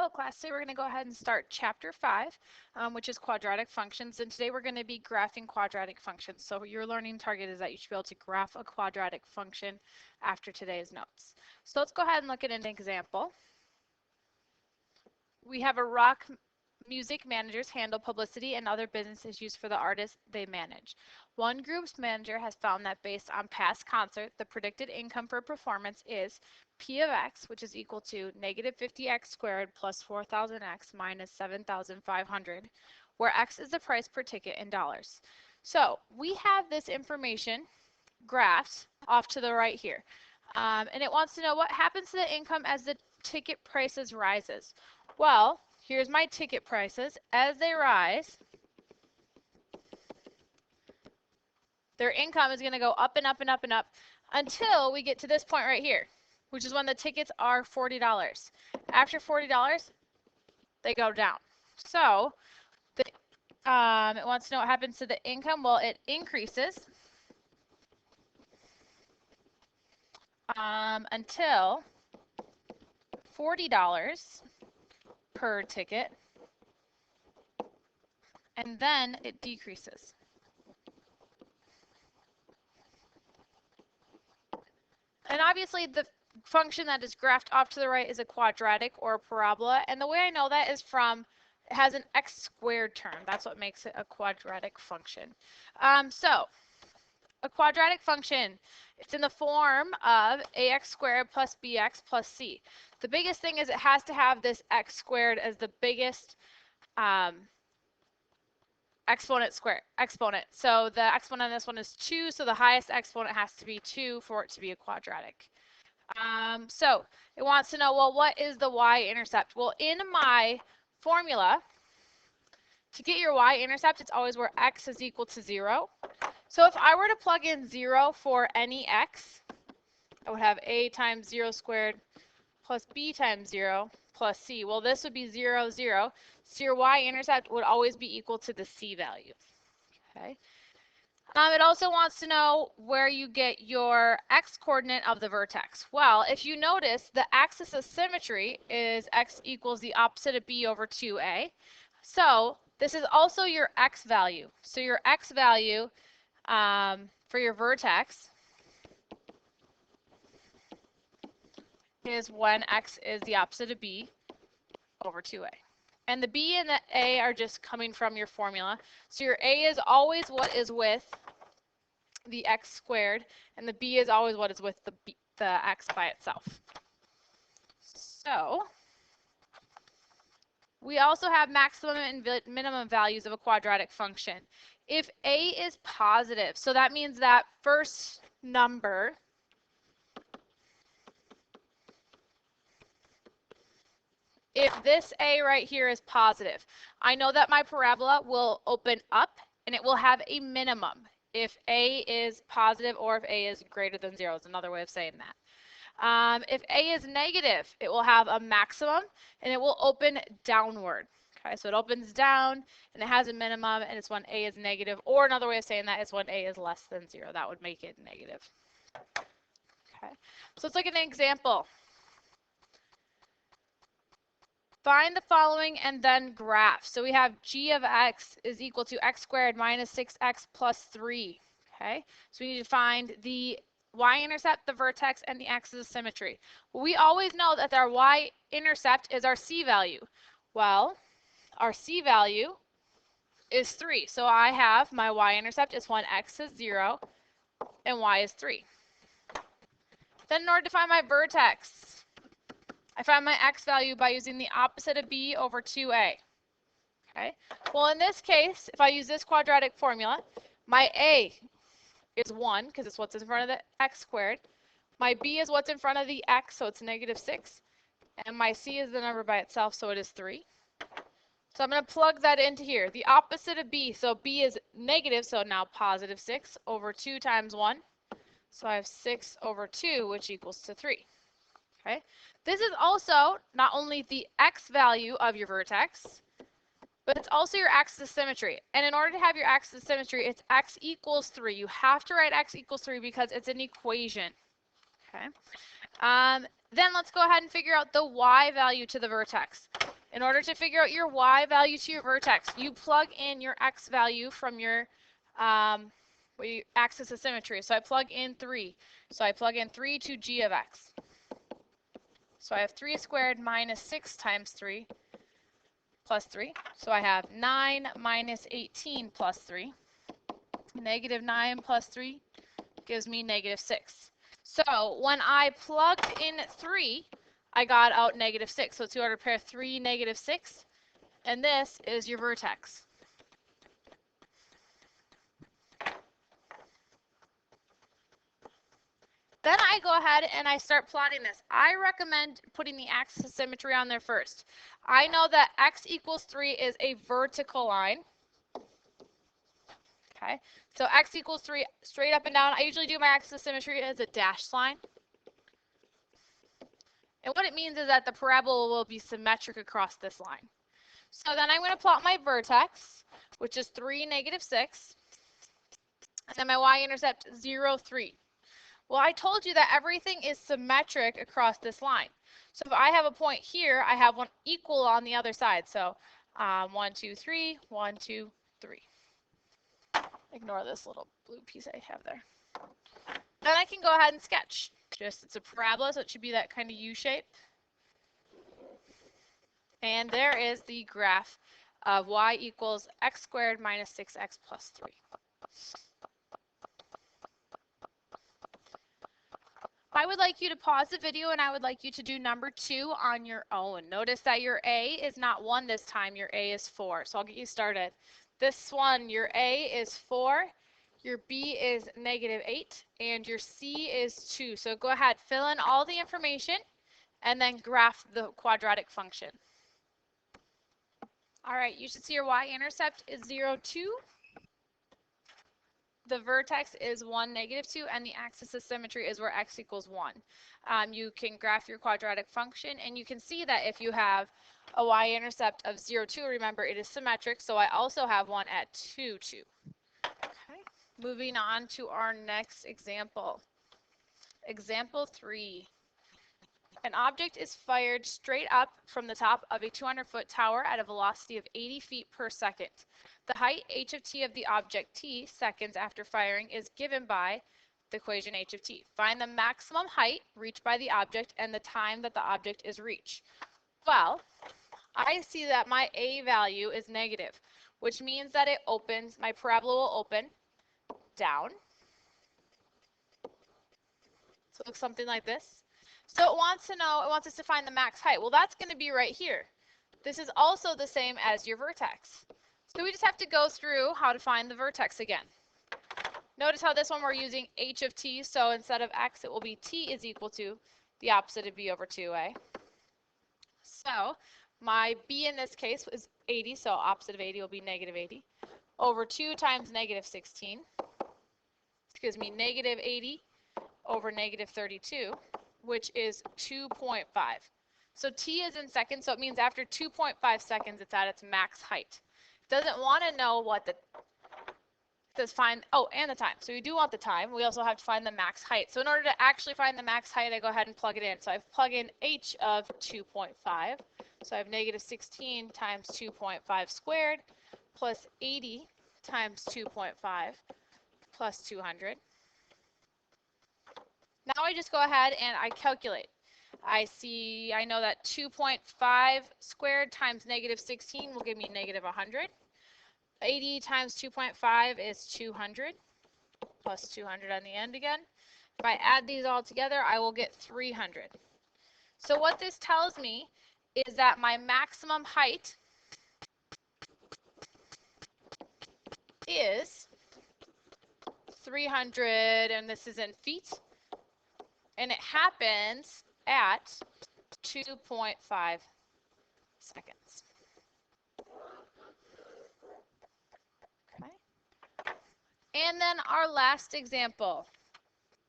Hello class, today we're going to go ahead and start chapter 5, which is quadratic functions, and today we're going to be graphing quadratic functions. So your learning target is that you should be able to graph a quadratic function after today's notes. So let's go ahead and look at an example. We have a rock music managers handle publicity and other business issues for the artists they manage. One group's manager has found that based on past concerts, the predicted income for performance is P of x, which is equal to negative 50x squared plus 4,000x minus 7,500, where x is the price per ticket in dollars. So we have this information graphed off to the right here. And it wants to know what happens to the income as the ticket prices rises. Well, here's my ticket prices. As they rise, their income is going to go up and up and up and up until we get to this point right here, which is when the tickets are $40. After $40, they go down. So it wants to know what happens to the income. Well, it increases until $40 per ticket, and then it decreases. And obviously the function that is graphed off to the right is a quadratic or a parabola, and the way I know that is from it has an x squared term. That's what makes it a quadratic function. So a quadratic function, it's in the form of ax squared plus bx plus c. The biggest thing is it has to have this x squared as the biggest exponent. So the exponent on this one is 2, so the highest exponent has to be 2 for it to be a quadratic. So it wants to know, well, what is the y-intercept? Well, in my formula, to get your y-intercept, it's always where x is equal to 0. So if I were to plug in 0 for any x, I would have a times 0 squared plus b times 0 plus c. Well, this would be 0, 0. So your y-intercept would always be equal to the c value. Okay. It also wants to know where you get your x-coordinate of the vertex. Well, if you notice, the axis of symmetry is x equals the opposite of b over 2a. So this is also your x value. So your x value for your vertex is when x is the opposite of b over 2a. And the b and the a are just coming from your formula. So your a is always what is with the x squared, and the b is always what is with the x by itself. So we also have maximum and minimum values of a quadratic function. If a is positive, so that means that first number if this a right here is positive, I know that my parabola will open up and it will have a minimum if a is positive or if a is greater than 0 is another way of saying that. If a is negative, it will have a maximum and it will open downward. Okay, so it opens down and it has a minimum and it's when a is negative, or another way of saying that is when a is less than 0. That would make it negative. Okay, so let's look at an example. Find the following and then graph. So we have g of x is equal to x squared minus 6x plus 3. Okay, so we need to find the y-intercept, the vertex, and the axis of symmetry. Well, we always know that our y-intercept is our c value. Well, our c value is 3. So I have my y-intercept is when x is 0 and y is 3. Then in order to find my vertex, I find my x value by using the opposite of b over 2a. Okay. Well, in this case, if I use this quadratic formula, my a is 1 because it's what's in front of the x squared. My b is what's in front of the x, so it's negative 6. And my c is the number by itself, so it is 3. So I'm going to plug that into here. The opposite of b, so b is negative, so now positive 6 over 2 times 1. So I have 6 over 2, which equals to 3. Okay. This is also not only the x value of your vertex, but it's also your axis of symmetry. And in order to have your axis of symmetry, it's x equals 3. You have to write x equals 3 because it's an equation. Okay. Then let's go ahead and figure out the y value to the vertex. In order to figure out your y value to your vertex, you plug in your x value from your axis of symmetry. So I plug in 3. So I plug in 3 to g of x. So I have 3 squared minus 6 times 3 plus 3. So I have 9 minus 18 plus 3. Negative 9 plus 3 gives me negative 6. So when I plugged in 3, I got out negative 6. So it's the order pair 3, negative 6. And this is your vertex. Then I go ahead and I start plotting this. I recommend putting the axis of symmetry on there first. I know that x equals 3 is a vertical line. Okay, so x equals 3 straight up and down. I usually do my axis of symmetry as a dashed line. And what it means is that the parabola will be symmetric across this line. So then I'm going to plot my vertex, which is 3, negative 6. And then my y-intercept, 0, 3. Well, I told you that everything is symmetric across this line. So if I have a point here, I have one equal on the other side. So 1, 2, 3, 1, 2, 3. Ignore this little blue piece I have there. Then I can go ahead and sketch. It's a parabola, so it should be that kind of U shape. And there is the graph of y equals x squared minus 6x plus 3. I would like you to pause the video and I would like you to do number 2 on your own. Notice that your A is not 1 this time, your A is 4. So I'll get you started. This one, your A is 4, your B is negative 8, and your C is 2. So go ahead, fill in all the information and then graph the quadratic function. All right, you should see your y-intercept is 0, 2. The vertex is 1, negative 2, and the axis of symmetry is where x equals 1. You can graph your quadratic function, and you can see that if you have a y-intercept of 0, 2, remember it is symmetric, so I also have one at 2, 2. Okay. Moving on to our next example. Example 3. An object is fired straight up from the top of a 200-foot tower at a velocity of 80 feet per second. The height h of t of the object t seconds after firing is given by the equation h of t. Find the maximum height reached by the object and the time that the object is reached. Well, I see that my a value is negative, which means that it opens, my parabola will open down. So it looks something like this. So it wants us to find the max height. Well, that's going to be right here. This is also the same as your vertex. So we just have to go through how to find the vertex again. Notice how this one we're using h of t, so instead of x, it will be t is equal to the opposite of b over 2a. So my b in this case is 80, so opposite of 80 will be negative 80, over 2 times negative 16. This gives me negative 80 over negative 32, which is 2.5. So t is in seconds, so it means after 2.5 seconds, it's at its max height. It doesn't want to know what the, it says find, oh, and the time. So we do want the time. We also have to find the max height. So in order to actually find the max height, I go ahead and plug it in. So I've plugged in h of 2.5. So I have negative 16 times 2.5 squared plus 80 times 2.5 plus 200. Now I just go ahead and I calculate. I know that 2.5 squared times negative 16 will give me negative 100. 80 times 2.5 is 200, plus 200 on the end again. If I add these all together, I will get 300. So what this tells me is that my maximum height is 300, and this is in feet, and it happens at 2.5 seconds. Okay. And then our last example,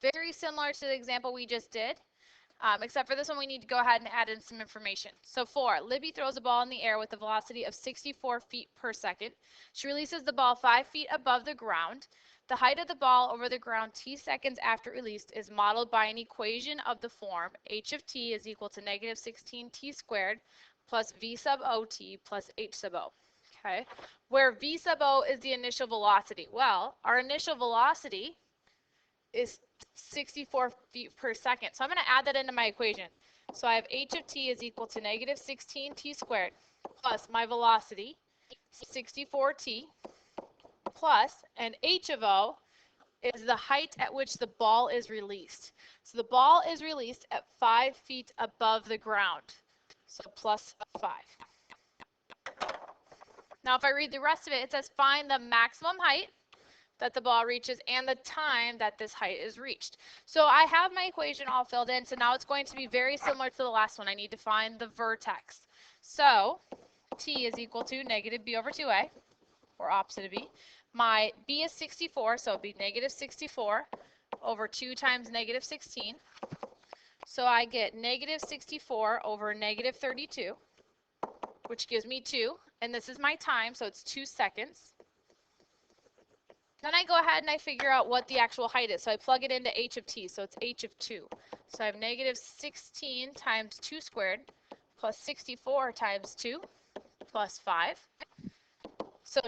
very similar to the example we just did, except for this one we need to go ahead and add in some information. So 4, Libby throws a ball in the air with a velocity of 64 feet per second. She releases the ball 5 feet above the ground. The height of the ball over the ground t seconds after released is modeled by an equation of the form h of t is equal to negative 16t squared plus v sub ot plus h sub o. Okay, where v sub o is the initial velocity. Well, our initial velocity is 64 feet per second. So I'm going to add that into my equation. So I have h of t is equal to negative 16t squared plus my velocity, 64t, plus, and h of o is the height at which the ball is released. So the ball is released at 5 feet above the ground. So plus 5. Now if I read the rest of it, it says find the maximum height that the ball reaches and the time that this height is reached. So I have my equation all filled in, so now it's going to be very similar to the last one. I need to find the vertex. So t is equal to negative b over 2a, or opposite of b. My b is 64, so it'll be negative 64 over 2 times negative 16. So I get negative 64 over negative 32, which gives me 2. And this is my time, so it's 2 seconds. Then I go ahead and I figure out what the actual height is. So I plug it into h of t, so it's h of 2. So I have negative 16 times 2 squared plus 64 times 2 plus 5. So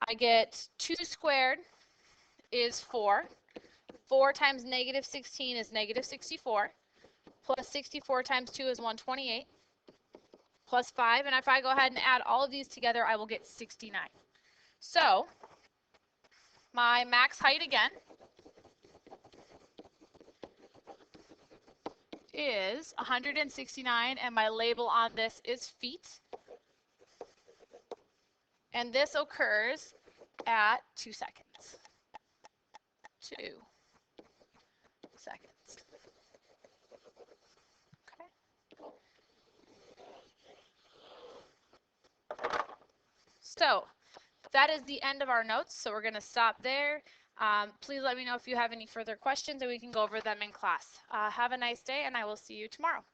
I get 2 squared is 4. 4 times negative 16 is negative 64. Plus 64 times 2 is 128. Plus 5. And if I go ahead and add all of these together, I will get 69. So my max height again is 169, and my label on this is feet. And this occurs at 2 seconds. 2 seconds. Okay. So that is the end of our notes, so we're going to stop there. Please let me know if you have any further questions and we can go over them in class. Have a nice day, and I will see you tomorrow.